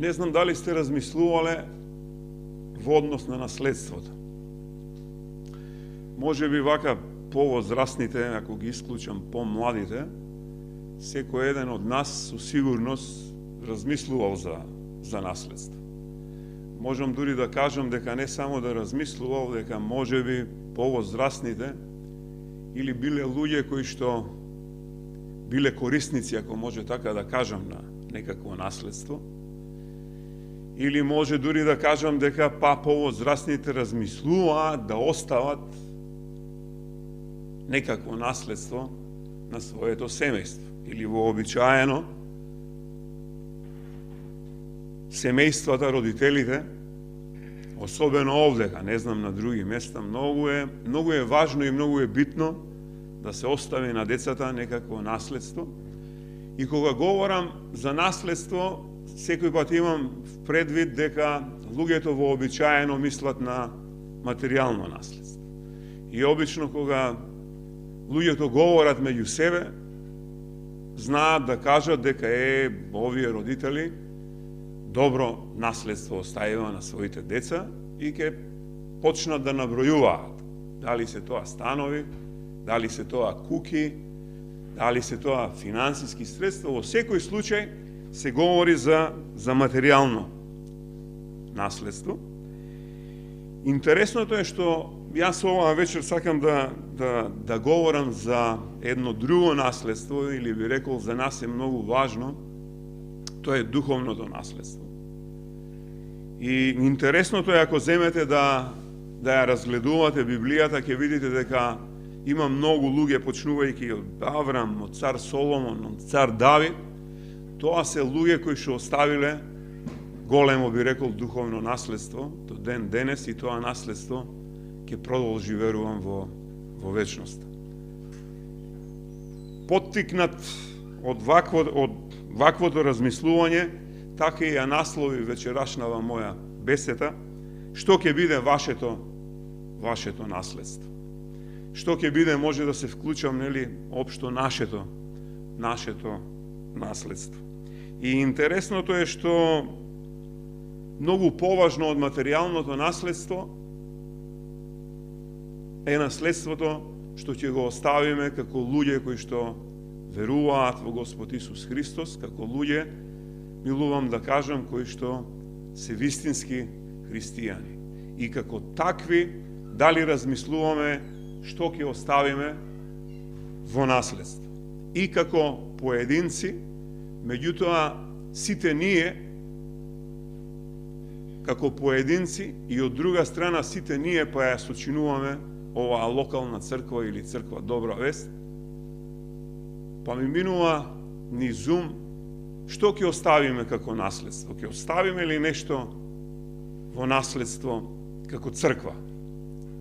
Не знам дали сте размислувале во однос на наследството. Може би вака повозрастните, ако ги исклучам помладите, секој еден од нас со сигурност размислувал за наследство. Можам дури да кажам дека не само да размислувал, дека може би повозрастните или биле луѓе кои што биле корисници, ако може така да кажам, на некакво наследство, или може дури да кажам дека повозрастните размислуваат да остават некакво наследство на своето семејство. Или вообичаено семејствата, родителите, особено овдека, не знам на други места, многу е важно и многу е битно да се остави на децата некакво наследство. И кога говорам за наследство, секој пат имам предвид дека луѓето вообичаено мислат на материјално наследство. И обично кога луѓето говорат меѓу себе, знаат да кажат дека овие родители добро наследство оставива на своите деца и ќе почнат да набројуваат. Дали се тоа станови, дали се тоа куки, дали се тоа финансиски средства, во секој случај се говори за материјално наследство. Интересното е што јас оваа вечер сакам да говорам за едно друго наследство, или би рекол за нас е многу важно, тоа е духовното наследство. И интересното е, ако земете да ја разгледувате Библијата, ќе видите дека има многу луѓе, почнувајќи од Аврам, од цар Соломон, од цар Давид, тоа се луѓе кои што оставиле големо, би рекол, духовно наследство до ден денес, и тоа наследство ќе продолжи, верувам, во вечноста. Поттикнат од ваквото размислување, така и ја наслови вечерашнава моја бесета, што ќе биде вашето наследство. Што ќе биде, може да се вклучам, нели, општо нашето наследство. И интересното е што многу поважно од материјалното наследство е наследството што ќе го оставиме како луѓе кои што веруваат во Господ Исус Христос, како луѓе, милувам да кажам, кои што се вистински христијани. И како такви, дали размислуваме што ќе оставиме во наследство. И како поединци, меѓутоа сите ние, како поединци, и од друга страна сите ние па ја сочинуваме оваа локална црква или црква Добра вест, па ми минува низ ум што ќе оставиме како наследство. Ќе оставиме ли нешто во наследство како црква,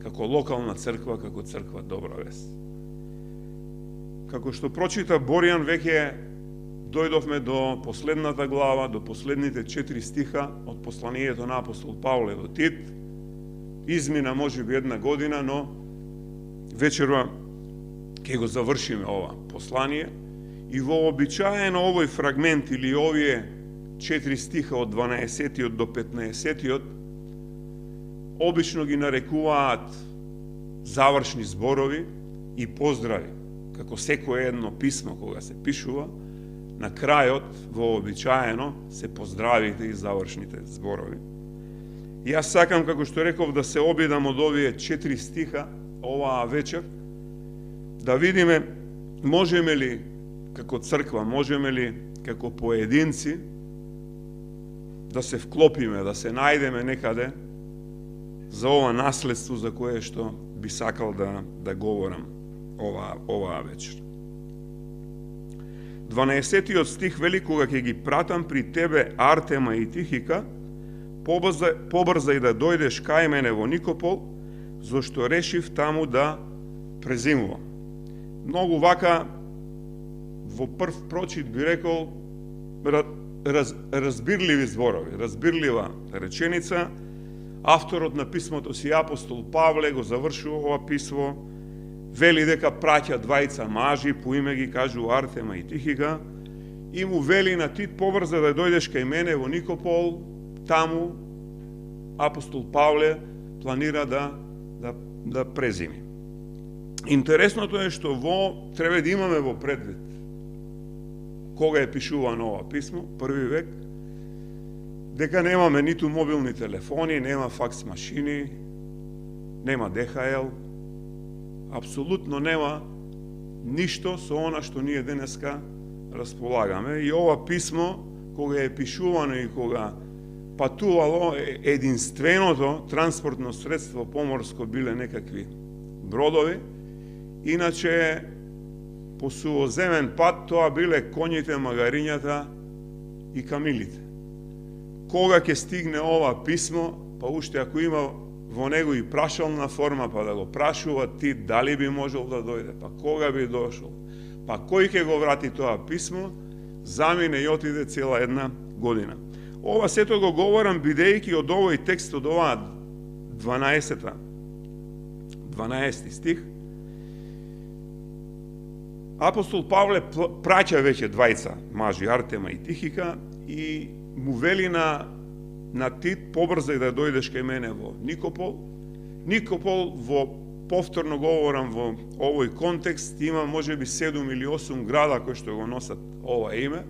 како локална црква, како црква Добра вест. Како што прочита Боријан, веќе дојдовме до последната глава, до последните 4 стиха од посланието на апостол Павле до Тит. Измина можеби една година, но вечерва ќе го завршиме ова послание. И вообичаено овој фрагмент или овие 4 стиха од 12 до 15 обично ги нарекуваат завршни зборови и поздрави. Како секое едно писмо кога се пишува, на крајот вообичаено се поздравите и завршните зборови. И јас сакам, како што реков, да се обидам од овие 4 стиха оваа вечер, да видиме можеме ли како црква, можеме ли како поединци да се вклопиме, да се најдеме некаде за ова наследство за кое што би сакал да говорам оваа вечер. 12 стих вели: кога ќе ги пратам при тебе Артема и Тихика, побрзај да дојдеш кај мене во Никопол, зашто решив таму да презимувам. Многу вака во прв прочит би рекол разбирливи зборови, разбирлива реченица. Авторот на писмото си апостол Павле го завршува ова писмо, вели дека праќа двајца мажи, по име ги кажу Артема и Тихика, и му вели на Тит: побрза да дојдеш кај мене во Никопол. Таму апостол Павле планира да презими. Интересното е што треба да имаме во предвид кога е пишувано ова писмо, први век, дека немаме ниту мобилни телефони, нема факс машини, нема ДХЛ, апсолутно нема ништо со она што ние денеска располагаме. И ова писмо, кога е пишувано и кога патувало, единственото транспортно средство поморско биле некакви бродови, иначе по сувоземен пат тоа биле коњите, магарињата и камилите. Кога ќе стигне ова писмо, па уште ако има во него и прашална форма, па да го прашува Тит дали би можел да дојде, па кога би дошол, па кој ќе го врати тоа писмо, замине и отиде цела една година. Ова сето го говорам бидејќи од овој текст, од оваа 12 стих, апостол Павле праќа веќе двајца мажи, Артема и Тихика, и му вели на Тит: побрзај да дојдеш кај мене во Никопол. Никопол, повторно говорам, во овој контекст има можеби 7 или 8 града кои што го носат ова име.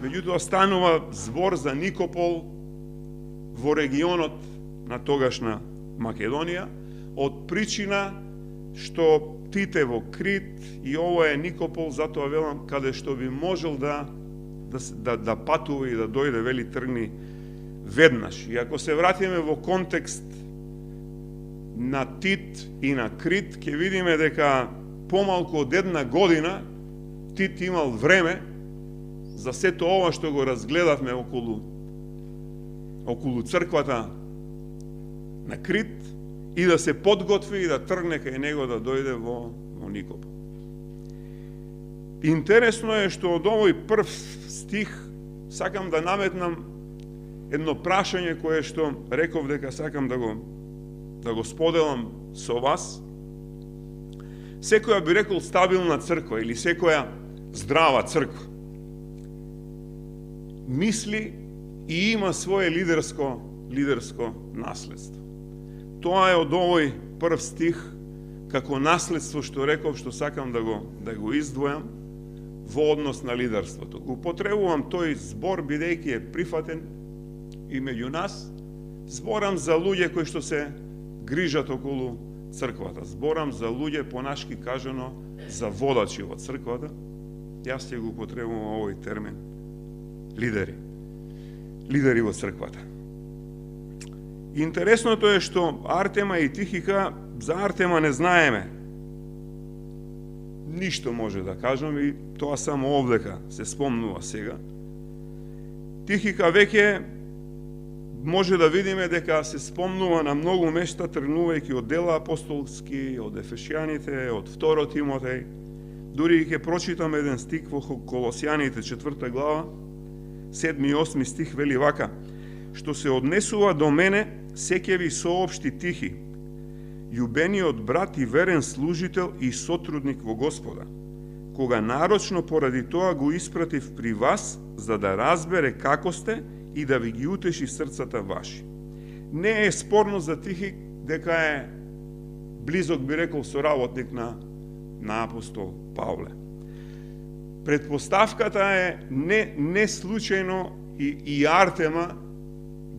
Меѓутоа станува збор за Никопол во регионот на тогашна Македонија, од причина што Тит е во Крит и ова е Никопол, затоа велам, каде што би можел да патува и да дојде, вели, тргни веднаш. И ако се вратиме во контекст на Тит и на Крит, ќе видиме дека помалку од една година Тит имал време за сето ова што го разгледавме околу црквата на Крит, и да се подготви и да тргне кај него да дојде во Никопол. Интересно е што од овој прв стих сакам да наметнам едно прашање кое што реков дека сакам да го споделам со вас. Секоја би рекол стабилна црква или секоја здрава црква мисли и има свое лидерско наследство. Тоа е од овој прв стих како наследство што реков, што сакам да го издвојам во однос на лидерството. Употребувам тој збор бидејќи е прифатен и меѓу нас. Зборам за луѓе кои што се грижат околу црквата. Зборам за луѓе, понашки кажано, за водачи во црквата. Јас ќе го употребувам овој термин лидери во црквата. Интересното е што Артема и Тихика, за Артема не знаеме ништо, може да кажем, и тоа само овдека се спомнува сега. Тихика веќе може да видиме дека се спомнува на многу места, тргнувајќи од Дела апостолски, од Ефесијаните, од 2 Тимотеј. Дури ќе прочитам еден стих во Колосјаните 4 глава, 7 и 8 стих, вели вака: што се однесува до мене, се ќе ви соопшти Тихи, љубениот брат и верен служител и сотрудник во Господа, кога нарочно поради тоа го испратив при вас, за да разбере како сте и да ви ги утеши срцата ваши. Не е спорно за Тихи дека е близок, би рекол, соработник на апостол Павле. Предпоставката е не случајно и Артема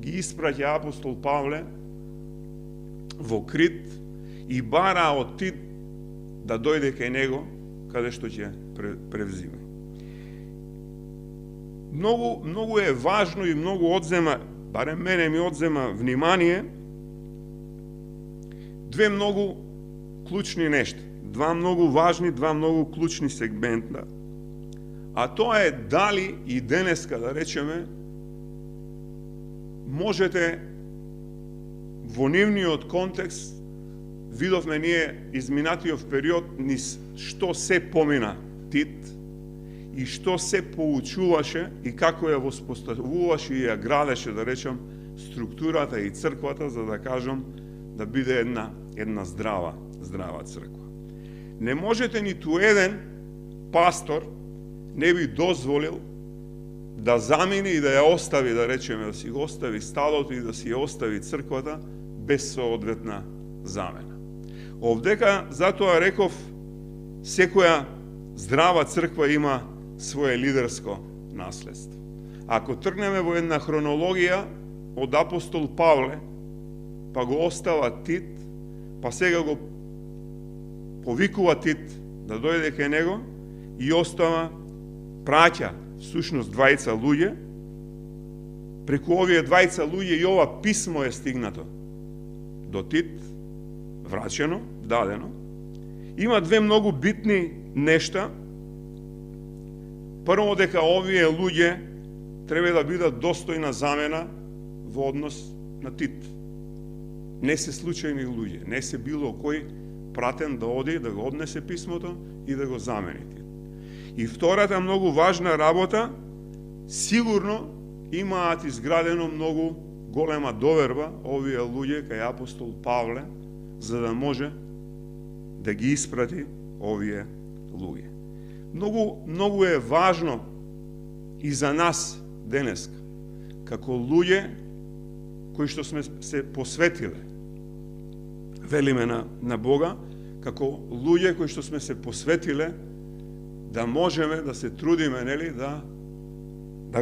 ги испраќа апостол Павле во Крит и бара од Тит да дојде кај него, каде што ќе превзиме. Многу е важно и многу одзема, барем мене ми одзема внимание, две многу клучни нешта, два многу важни, два многу клучни сегмента, а тоа е дали и денеска, да речеме, можете во нивниот контекст, видовме ние изминатиот период, низ што се помина Тит и што се поучуваше и како ја воспоставуваше и ја градеше, да речем, структурата и црквата, за да кажам, да биде една здрава црква. Не можете ниту еден пастор не би дозволил да замени и да ја остави, да речеме, да си го остави стадото и да си ја остави црквата без соодветна замена. Овдека, затоа реков, секоја здрава црква има свое лидерско наследство. Ако тргнеме во една хронологија од апостол Павле, па го остава Тит, па сега го повикува Тит да дојде кај него и остава, праќа всушност двајца луѓе, преку овие двајца луѓе и ова писмо е стигнато до Тит, врачено, дадено. Има две многу битни нешта. Прво, дека овие луѓе треба да бидат достојна замена во однос на Тит. Не се случајни луѓе, не се било кој пратен да оди, да го однесе писмото и да го замени Тит. И втората многу важна работа, сигурно имаат изградено многу голема доверба овие луѓе кај апостол Павле, за да може да ги испрати овие луѓе. Многу е важно и за нас денеска, како луѓе кои што сме се посветиле, велиме на Бога, како луѓе кои што сме се посветиле, да можеме да се трудиме, нели, да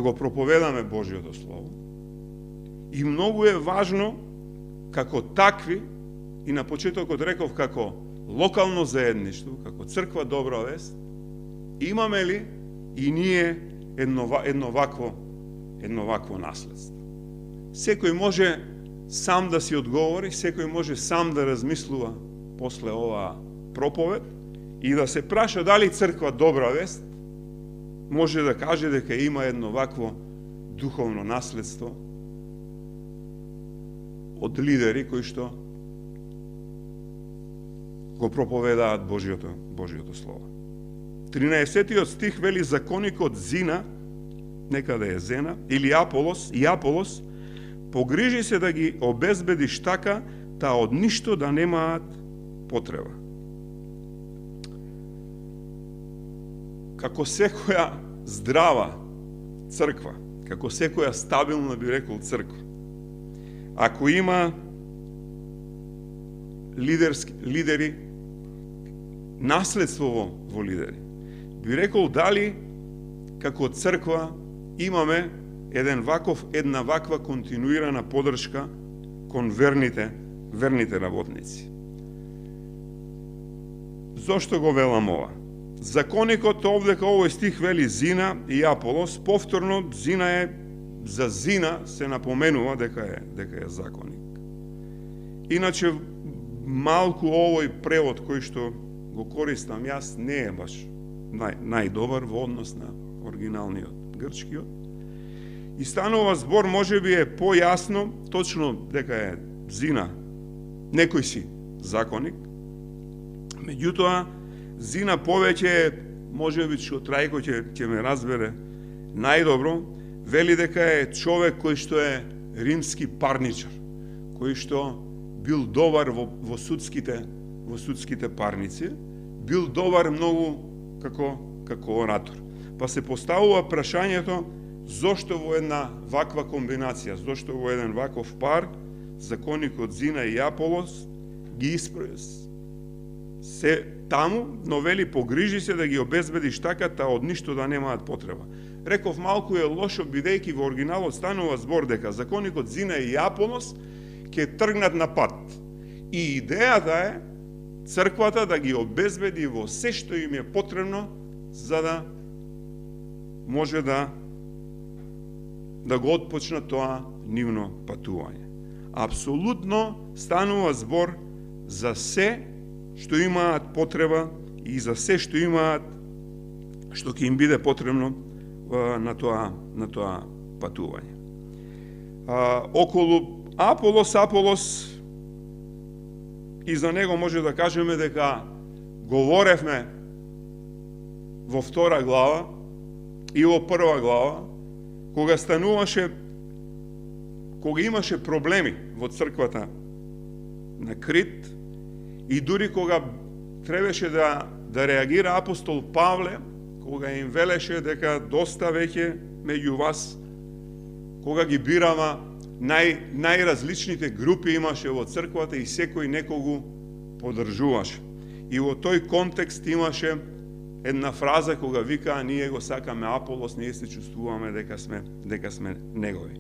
го проповедаме Божјото Слово. И многу е важно, како такви, и на почетокот реков, како локално заедништво, како црква Добра вест, имаме ли и ние едно вакво наследство? Секој може сам да си одговори, секој може сам да размислува после оваа проповед и да се праша дали црква Добра вест може да каже дека има едно вакво духовно наследство од лидери кои што го проповедаат Божјото Слово. 13 стих вели: законикот Зина, некаде е Зена, или Аполос, погрижи се да ги обезбедиш така, та од ништо да немаат потреба. Како секоја здрава црква, како секоја стабилна, би рекол, црква, ако има лидери, наследство во лидери, би рекол дали како црква имаме една ваква континуирана поддршка кон верните работници. Зошто го велам ова? Законикот овдека овој стих вели Зина и Аполос, повторно Зина е, за Зина се напоменува дека е законик. Иначе малку овој превод кој што го користам јас не е баш најдобар во однос на оригиналниот грчкиот. И станува збор, може би е појасно, точно дека е Зина некој си законик, меѓутоа Зина повеќе е, може би што Трајко ќе ме разбере најдобро, вели дека е човек кој што е римски парничар, кој што бил добар во судските парници, бил добар многу како оратор. Па се поставува прашањето зошто во една ваква комбинација, зошто во еден ваков пар, законикот Зина и Аполос ги се таму, но вели погрижи се да ги обезбедиш така, та од ништо да немаат потреба. Реков малку е лошо, бидејќи во оригиналот станува збор дека законикот Зина и Аполос ќе тргнат на пат. И идејата е црквата да ги обезбеди во се што им е потребно за да може да го отпочнат тоа нивно патување. Апсолутно станува збор за се што имаат потреба и за се што имаат, што ќе им биде потребно на тоа патување. Околу Аполос и за него може да кажеме дека говоревме во втора глава и во прва глава, кога имаше проблеми во црквата на Крит и дури кога требаше да реагира апостол Павле, кога им велеше дека доста веќе меѓу вас, кога ги бирама најразличните групи имаше во црквата и секој некого поддржуваше. И во тој контекст имаше една фраза кога викаа ние го сакаме Аполос, ние се чувствуваме дека сме негови.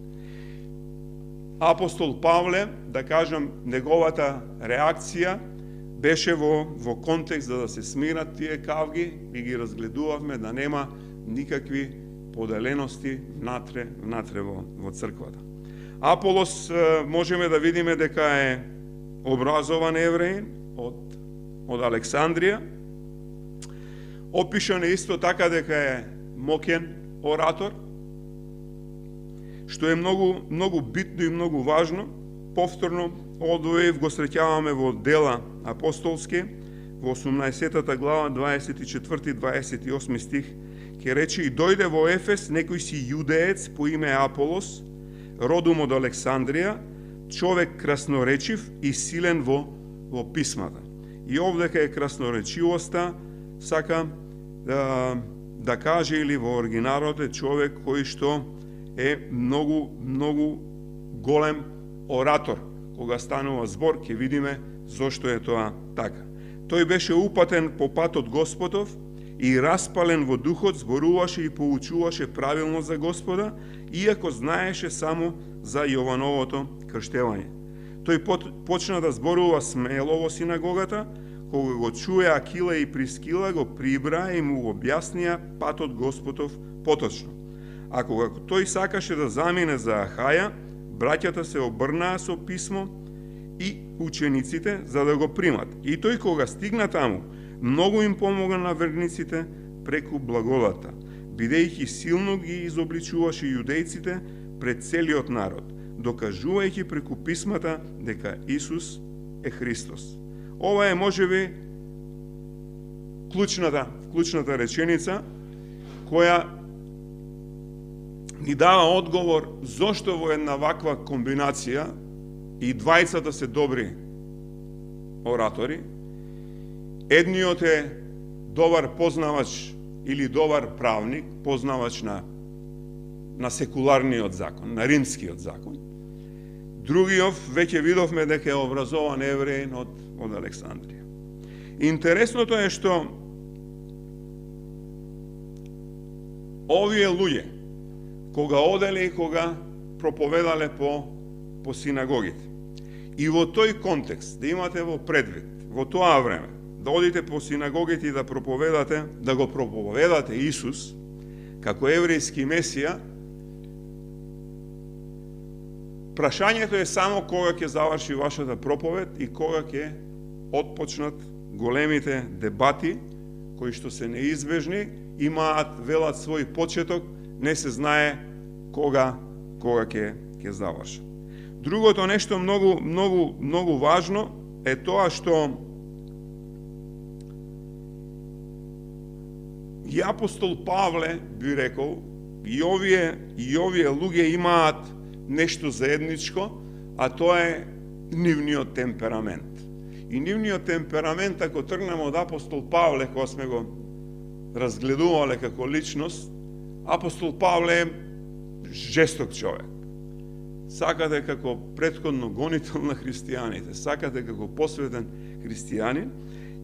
Апостол Павле, да кажам, неговата реакција беше во контекст да се смират тие кавги и ги разгледувавме да нема никакви поделености внатре во црквата. Аполос можеме да видиме дека е образован евреин од Александрија. Опишан е исто така дека е моќен оратор, што е многу битно и многу важно. Повторно одвоев го среќаваме во Дела апостолски, во 18 глава, 24-28 стих, ке рече: и дојде во Ефес некој си јудеец по име Аполос, родом од Александрија, човек красноречив и силен во писмата. И овдека е красноречивоста, сака да каже, или во оригиналот е човек кој што е многу голем оратор. Кога станува збор, ќе видиме зошто е тоа така. Тој беше упатен по патот Господов и распален во духот, зборуваше и поучуваше правилно за Господа, иако знаеше само за Јовановото крштевање. Тој почна да зборува смело во синагогата. Кога го чуе Акила и Прискила, го прибраа и му објаснија патот Господов поточно. А кога тој сакаше да замине за Ахаја, браќата се обрнаа со писмо и учениците за да го примат. И тој кога стигна таму, многу им помогна на верниците преку благодата, бидејќи силно ги изобличуваше јудејците пред целиот народ, докажувајќи преку писмата дека Исус е Христос. Ова е можеби клучната реченица која ни дава одговор зошто во една ваква комбинација и двајцата се добри оратори. Едниот е добар познавач или добар правник, познавач на секуларниот закон, на римскиот закон. Другиот веќе видовме дека е образован евреин од Александрија. Интересното е што овие луѓе кога оделе и кога проповедале по синагогите. И во тој контекст, да имате во предвид, во тоа време, да одите по синагогите и да го проповедате Исус како еврејски Месија, прашањето е само кога ќе заврши вашата проповед и кога ќе отпочнат големите дебати, кои што се неизбежни, имаат, велат, свој почеток, не се знае кога ќе завршат. Другото нешто многу важно е тоа што и апостол Павле би рекол, и овие луѓе имаат нешто заедничко, а тоа е нивниот темперамент. И нивниот темперамент, ако тргнеме од апостол Павле, кога сме го разгледувале како личност, апостол Павле е жесток човек. Сакате како претходно гонител на христијаните, сакате како посветен христијанин.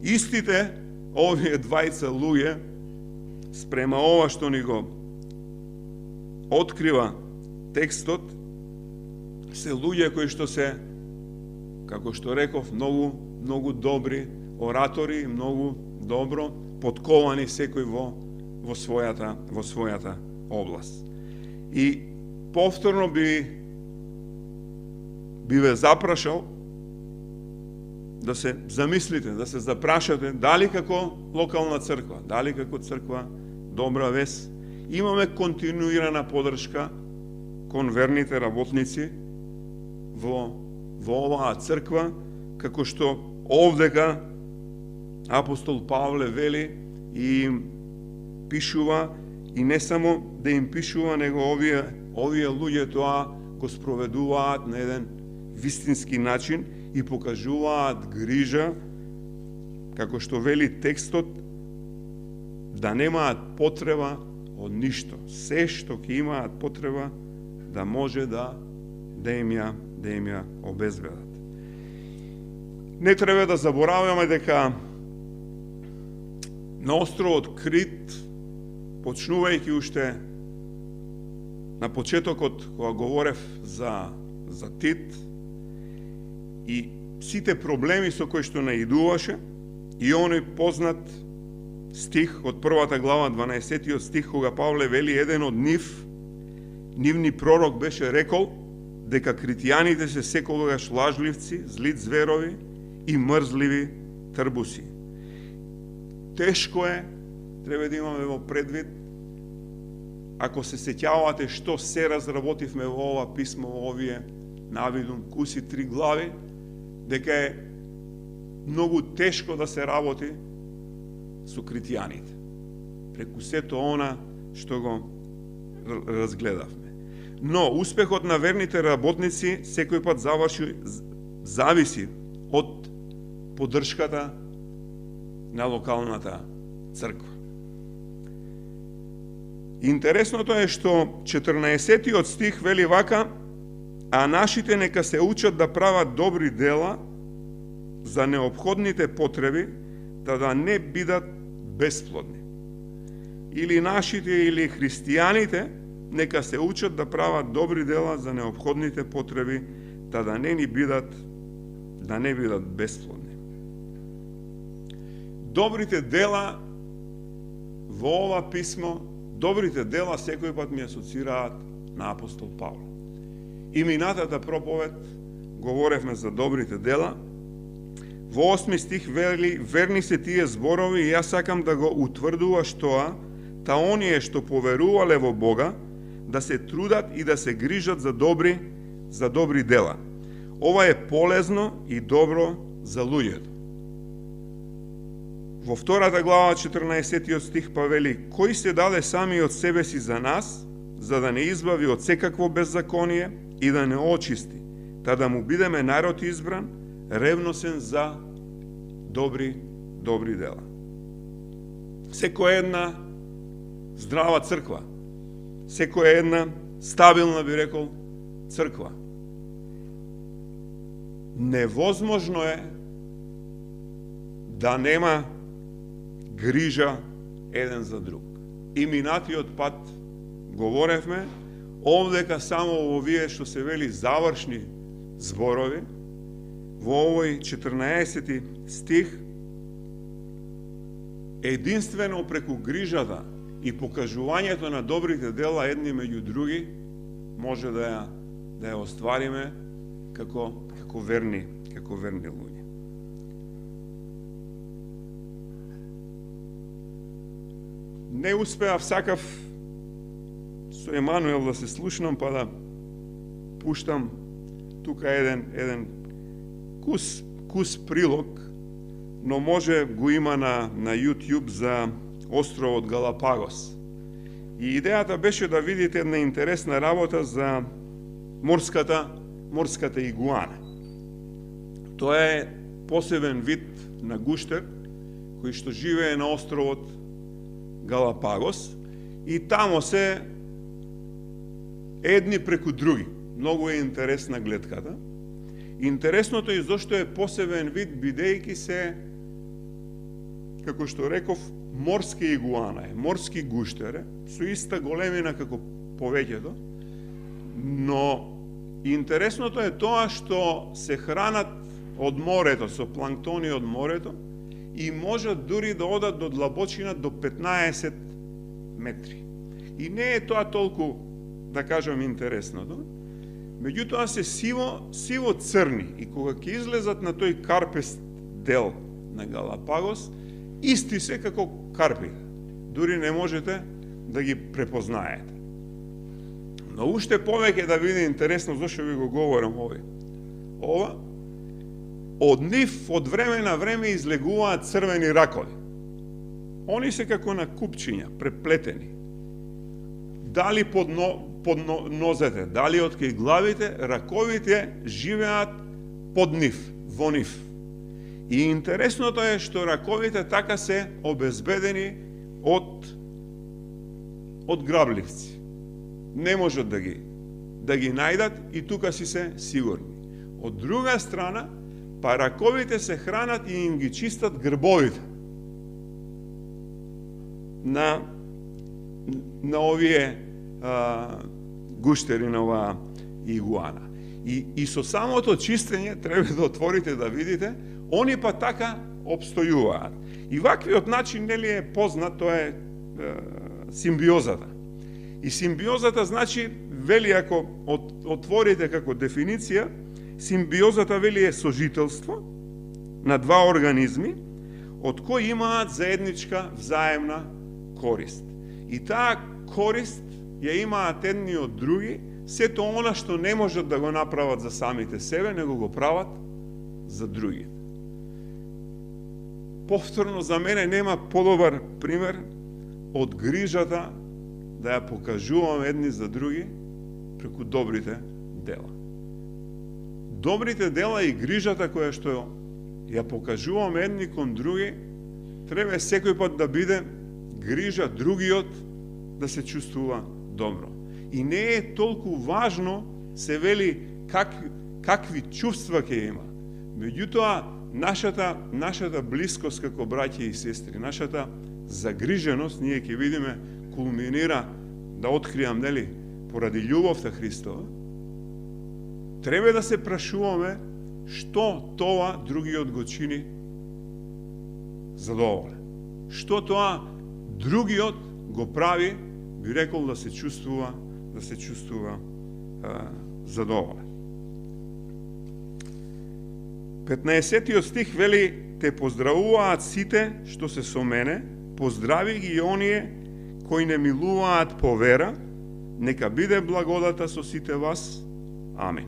Истите овие двајца луѓе, спрема ова што ни го открива текстот, се луѓе кои што се, како што реков, многу добри оратори, многу добро подковани секој во својата област. И повторно би ве запрашал да се замислите, да се запрашате дали како локална црква, дали како црква Добра вест имаме континуирана поддршка кон верните работници во оваа црква, како што овдека апостол Павле вели и им пишува, и не само да им пишува, него овие луѓе тоа го спроведуваат на еден вистински начин и покажуваат грижа, како што вели текстот, да немаат потреба од ништо. Се што ќе имаат потреба да може да им ја обезбедат. Не треба да забораваме дека на островот Крит, почнувајќи уште на почетокот кога говорев за Тит и сите проблеми со кои што наидуваше, и оној познат стих од првата глава, 12 стих, кога Павле вели еден од нивни пророк беше рекол дека критијаните се секогаш лажливци, зли зверови и мрзливи трбуси. Тешко е, треба да имаме во предвид, ако се сеќавате што се разработивме во ова писмо, во овие навидум куси 3 глави, дека е многу тешко да се работи со критијаните, преку сето она што го разгледавме. Но успехот на верните работници секој пат зависи од поддршката на локалната црква. Интересното е што 14-тиот стих вели вака: а нашите нека се учат да прават добри дела за неопходните потреби, да не бидат бесплодни. Или нашите, или христијаните нека се учат да прават добри дела за неопходните потреби, да не бидат бесплодни. Добрите дела во ова писмо, добрите дела секој пат ми асоцираат на апостол Павле. И минатата проповед говоревме за добрите дела. Во 8 стих вели: верни се тие зборови и јас сакам да го утврдуваш тоа, та оние што поверувале во Бога, да се трудат и да се грижат за добри дела. Ова е полезно и добро за луѓето. Во втората глава, 14 стих па вели: кој се даде сами од себе си за нас, за да не избави од секакво беззаконие и да не очисти, да му бидеме народ избран, ревносен за добри дела. Секоја една здрава црква, секоја една стабилна, би рекол, црква, невозможно е да нема грижа еден за друг. И минатиот пат говоревме овдека само во овие што се вели завршни зборови, во овој 14 стих, единствено преку грижата и покажувањето на добрите дела едни меѓу други може да ја оствариме како верни луѓе. Не успеав, сакав со Емануел да се слушнам, па да пуштам тука еден кус прилог, но може го има на YouTube за островот Галапагос. И идејата беше да видите една интересна работа за морската игуана. Тоа е посебен вид на гуштер кој што живее на островот Галапагос и тамо се едни преку други. Многу е интересна гледката. Интересното е зашто е посебен вид, бидејќи се, како што реков, морска игуана е, морски гуштер е, со иста големина како повеќето, но интересното е тоа што се хранат од морето, со планктони од морето, и можат дури да одат до длабочина до 15 метри. И не е тоа толку, да кажам, интересното, меѓутоа се сиво црни, и кога ќе излезат на тој карпест дел на Галапагос, исти се како карпите. Дури не можете да ги препознаете. Но уште повеќе да биде интересно зашто ви го говорам ова, од нив од време на време излегуваат црвени ракови. Они се како на купчиња, преплетени. Дали под нозете, дали од кај главите, раковите живеат под нив, во нив. И интересното е што раковите така се обезбедени од грабливци. Не можат да ги најдат и тука си се сигурни. Од друга страна, параковите се хранат и им ги чистат грбовите на овие гуштери, на оваа игуана. И со самото чистење треба да отворите да видите, они па така обстојуваат. И ваквиот начин нели е познат, тоа е симбиозата. И симбиозата значи, вели, ако отворите како дефиниција, симбиозата вели е сожителство на два организми од кои имаат заедничка взаемна корист. И таа корист ја имаат едни од други, сето она што не можат да го направат за самите себе, него го прават за другите. Повторно, за мене нема подобар пример од грижата да ја покажуваме едни за други преку добрите дела. Добрите дела и грижата која што ја покажуваме едни кон други, треба секој пат да биде грижа другиот да се чувствува добро. И не е толку важно, се вели, какви чувства ќе има. Меѓутоа, нашата блискост како браќа и сестри, нашата загриженост, ние ќе видиме, кулминира, да откријам, нели, поради љубовта Христова, треба да се прашуваме што тоа другиот го чини задоволен. Што тоа другиот го прави, би рекол, да се чувствува задоволен. 15 стих вели: те поздравуваат сите што се со мене, поздрави ги и оние кои не милуваат по вера, нека биде благодата со сите вас. Амин.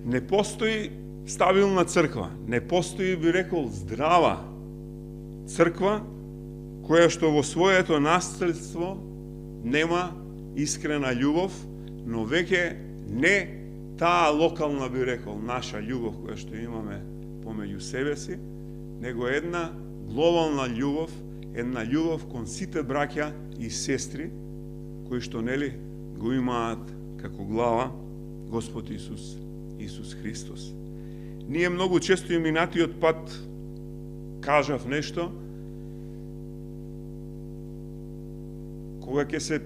Не постои стабилна црква, не постои, би рекол, здрава црква, која што во своето наследство нема искрена љубов, но веќе не таа локална, би рекол, наша љубов која што имаме помеѓу себе си, него една глобална љубов, една љубов кон сите браќа и сестри кои што, нели, го имаат како глава Господ Исус Христос. Ние многу често и минатиот пат кажав нешто, кога ќе се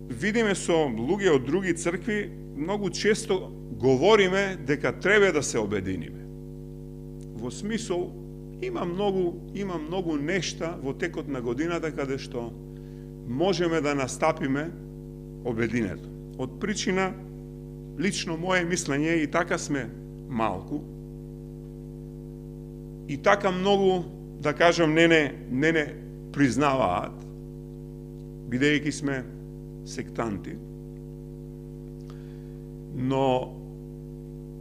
видиме со луѓе од други цркви, многу често говориме дека треба да се обединиме. Во смисол, има многу нешта во текот на годината каде што можеме да настапиме обединето. Од причина, лично моje мислење, и така сме малку, и така многу, да кажам, не признаваат, бидејќи сме сектанти. Но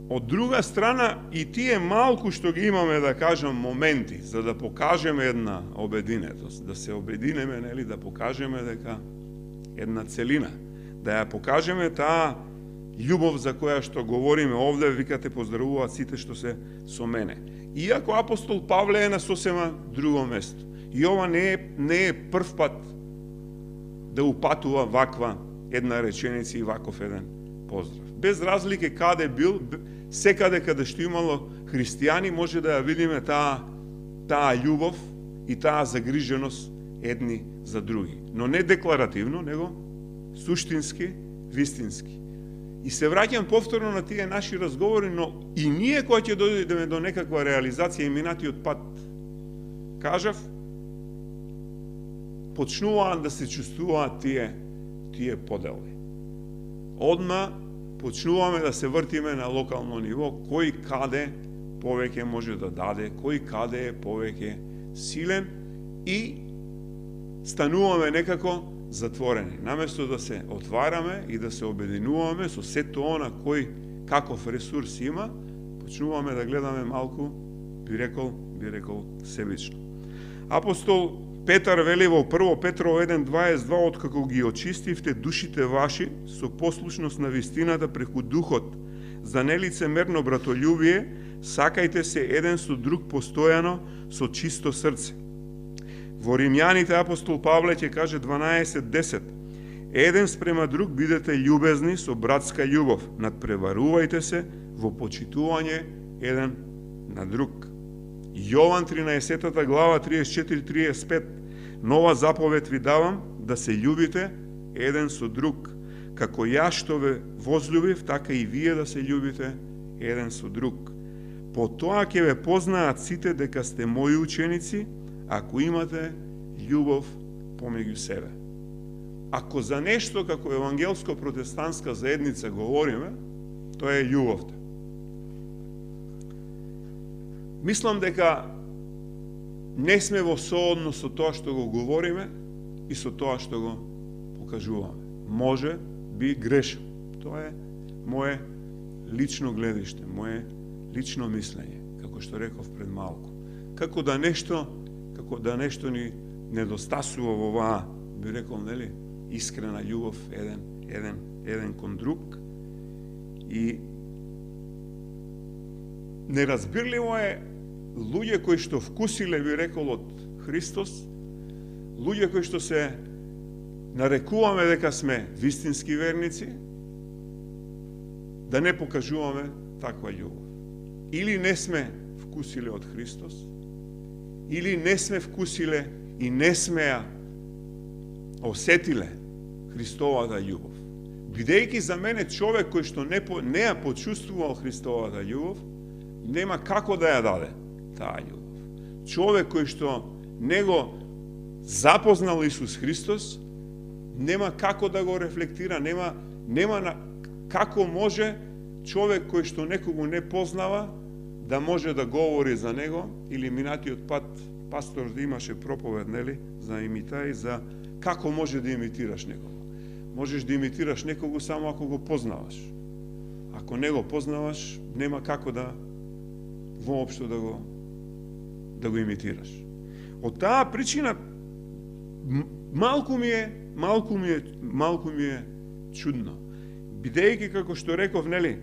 од друга страна, и тие малку што ги имаме, да кажам, моменти за да покажеме една обединетост, да се обединеме, нели, да покажеме дека една целина, да ја покажеме таа љубов за која што говориме овде, викате поздравуваат сите што се со мене. Иако апостол Павле е на сосема друго место. И ова не е прв пат да упатува ваква една реченица и ваков еден поздрав. Без разлика каде бил, секаде каде што имало христијани, може да ја видиме таа љубов и таа загриженост едни за други. Но не декларативно, него суштински, вистински. И се враќам повторно на тие наши разговори, но и ние кои ќе дојдеме до некаква реализација и минатиот пат, кажав, почнуваат да се чувствуваат тие подели. Одма почнуваме да се вртиме на локално ниво, кој каде повеќе може да даде, кој каде е повеќе силен, и стануваме некако затворени. Наместо да се отвараме и да се обединуваме со сето она кој каков ресурс има, почнуваме да гледаме малку, би рекол себично. Апостол Петар вели во 1 Петрово 1:22: откако ги очистивте душите ваши со послушност на вистината преку духот за нелицемерно братолюбие, сакајте се еден со друг постојано со чисто срце. Во Римјаните апостол Павле ќе каже 12:10. Еден спрема друг бидете љубезни со братска љубов, надпреварувајте се во почитување еден на друг. Јован 13 глава 34-35. Нова заповед ви давам, да се љубите еден со друг. Како јас што ве возлюбив, така и вие да се љубите еден со друг. По тоа ќе ве познаат сите дека сте мои ученици, ако имате љубов помеѓу себе. Ако за нешто како евангелско-протестантска заедница говориме, тоа е љубовта. Мислам дека не сме во соодност со тоа што го говориме и со тоа што го покажуваме. Може би грешам. Тоа е мое лично гледиште, мое лично мислење, како што реков пред малку. Како да нешто ни недостасува во оваа, би рекол, нели, искрена љубов еден кон друг. И неразбирливо е луѓе кои што вкусиле, би рекол, од Христос, луѓе кои што се нарекуваме дека сме вистински верници, да не покажуваме таква љубов. Или не сме вкусиле од Христос, или не сме вкусиле и не сме ја осетиле Христовата љубов. Бидејќи за мене човек кој што не ја почувствувал Христовата љубов, нема како да ја даде таа љубов. Човек кој што не го запознал Исус Христос, нема како да го рефлектира, нема како може човек кој што некого не познава да може да говори за него, или минатиот пат пастор да имаше проповед, нели, за имитај, за како може да имитираш некого. Можеш да имитираш некого само ако го познаваш. Ако не го познаваш, нема како да воопшто да го имитираш. Од таа причина малку ми е чудно. Бидејќи, како што реков, нели,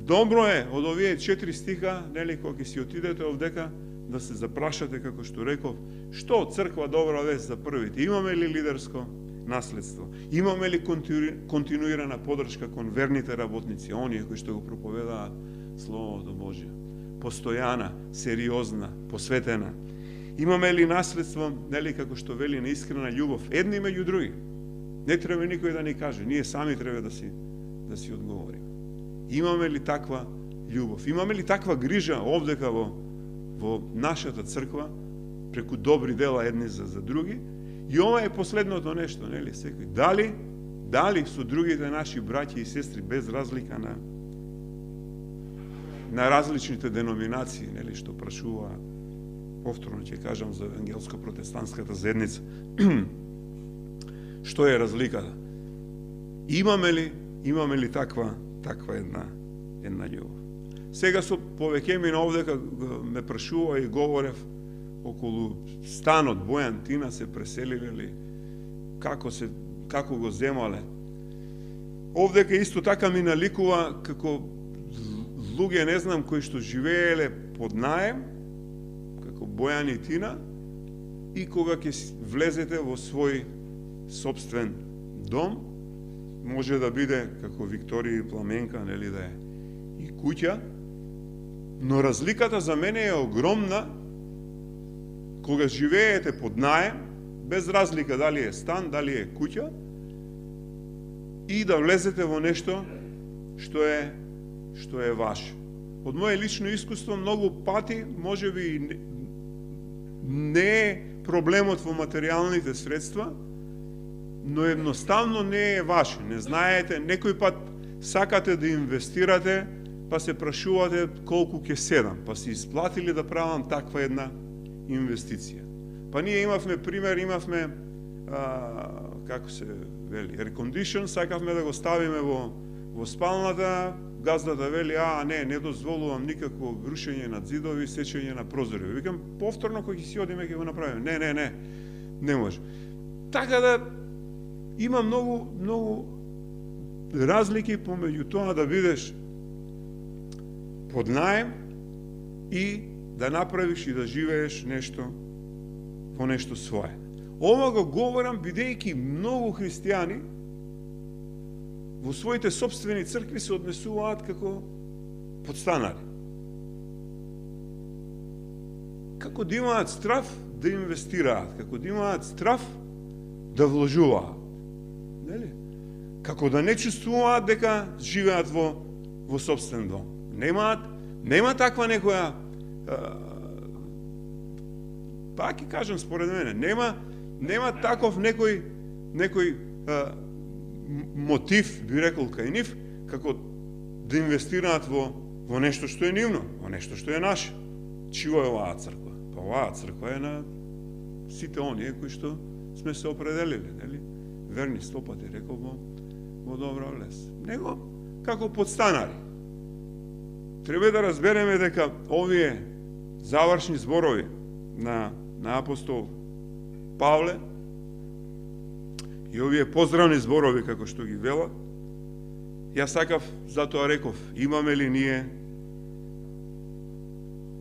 добро е од овие 4 стиха, нели, кога ќе си отидете овдека, да се запрашате, како што реков, што од црква добра вест за првите? Имаме ли лидерско наследство? Имаме ли континуирана подршка кон верните работници, оние кои што го проповедаат Словото Божие? Постојана, сериозна, посветена. Имаме ли наследство, нели, како што вели, на искрена љубов, едни меѓу други? Не треба никој да ни каже, ние сами треба да си одговориме. Имаме ли таква љубов? Имаме ли таква грижа овдека во нашата црква, преку добри дела едни за други? И ова е последното нешто, нели, секој. Дали со другите наши браќи и сестри, без разлика на различните деноминации, нели, што прашуваат, повторно ќе кажам за евангелско-протестантската заедница, што е разликата? Имаме ли таква една љубов? Сега со повеќемина овдека ме прашува и говорев околу станот Бојан Тина се преселиле ли, како го земале. Овдека исто така ми наликува како луѓе, не знам, кои што живееле под наем, како Бојан и Тина, и кога ќе влезете во свој собствен дом, може да биде како Викторија и Пламенка, нели, да е и куќа, но разликата за мене е огромна кога живеете под наем, без разлика дали е стан, дали е куќа, и да влезете во нешто што е ваше. Од моје лично искуство, многу пати, може би не е проблемот во материјалните средства, но едноставно не е ваше. Не знаете, некој пат сакате да инвестирате, па се прашувате колку ќе седам, па си исплатили да правам таква една инвестиција. Па ние имавме пример, како се вели, air condition, сакавме да го ставиме во спалната, газдата вели, не дозволувам никакво рушење на ѕидови, сечење на прозори. Викам, повторно кој ќе си одиме ќе го направиме. Не може. Така да има многу разлики помеѓу тоа да бидеш под наем и да направиш и да живееш нешто во нешто свое. Ова го говорам бидејќи многу христијани во своите собствени цркви се однесуваат како подстанари. Како да имаат страв да инвестираат, како да имаат страв да вложуваат. Нели? Како да не чувствуваат дека живеат во собствен дом. Нема таква некоја пак ќе кажам според мене, нема таков некој мотив, би рекол, кај нив, како да инвестираат во нешто што е нивно, во нешто што е наше. Чиво е оваа црква? Па оваа црква е на сите оние кои што сме се определили, нели? Верни 100 пати, рекол во добра лес. Него, како подстанари, треба да разбереме дека овие завршни зборови на апостол Павле и овие поздравни зборови, како што ги велат, јас сакав, затоа реков, имаме ли ние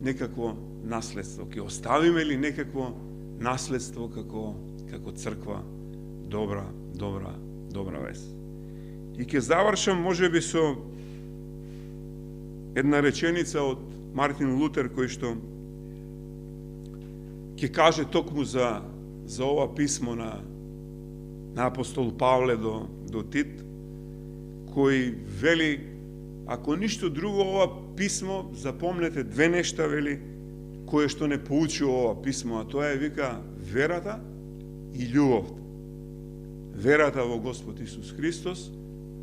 некакво наследство, ќе оставиме ли некакво наследство како црква добра вест. И ќе завршам можеби со една реченица од Мартин Лутер кој што ќе каже токму за ова писмо на апостол Павле до Тит, кој вели, ако ништо друго ова писмо, запомнете две нешта, вели, кое што не поучи ова писмо, а тоа е, вика, верата и љубовта. Верата во Господ Исус Христос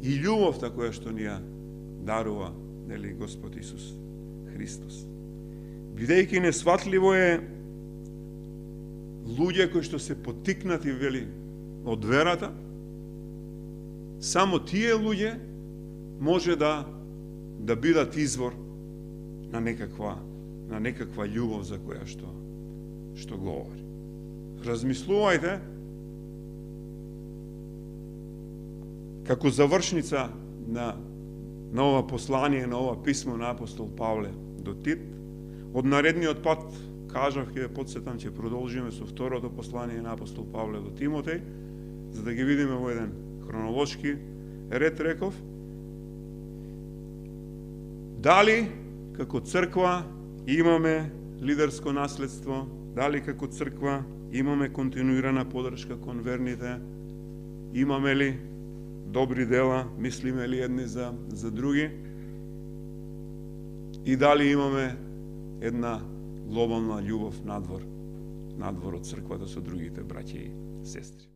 и љубовта која што ни ја дарува, нели, Господ Исус Христос. Бидејќи несватливо е луѓе кои што се поттикнати, вели, од верата, само тие луѓе може да бидат извор на некаква љубов за која што говори. Размислувајте како завршница на ова послание, на ова писмо на апостол Павле до Тит. Од наредниот пат, кажав, ќе подсетам, ќе продолжиме со второто послание на апостол Павле до Тимотеј, за да ги видиме во еден хронолошки ред, реков. Дали како црква имаме лидерско наследство, дали како црква имаме континуирана подршка кон верните, имаме ли добри дела, мислиме ли едни за други, и дали имаме една глобална љубов надвор од црквата со другите браќа и сестри.